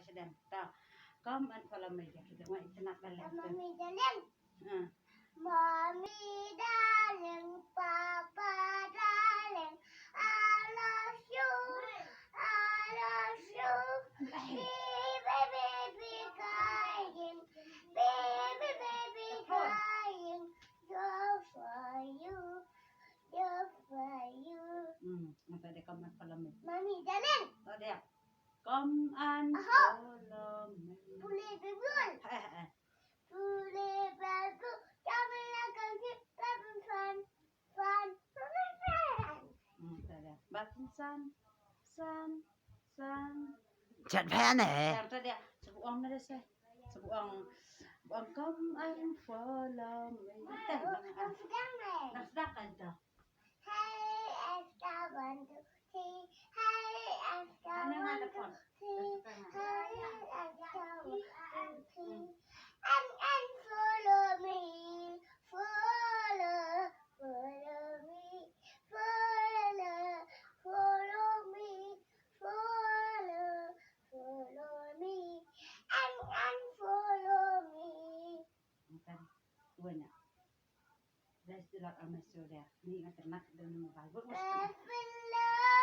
sedang ta. Come and follow me. Kita mau internet balik. Mommy darling. Mommy darling, Papa darling, I love you, I love you. Baby, baby crying, baby, baby crying, just for you, just for you. Nanti dia come and follow me. Mommy darling. Oh dia. Come and follow me. Boleh bebul. Boleh bebul. Jangan lakukan fun, fun, fun. Dia. Button sun. Chặt phé nè. Yang tadi sebuang na desa. Sebuang come and follow me. Teh Sedang nasdakan ta. Hey, Esther, 1, 2, 3. Hey, Esther, Ano nga 1, 2, dapat? 3. Hey, Esther, 1, 2, 3. And follow me, follow me, follow me, follow me, and follow me. Bukan. Buena. Dah istilah amasyo dia. Ni nga ternak dan mga Bible. I've been loved.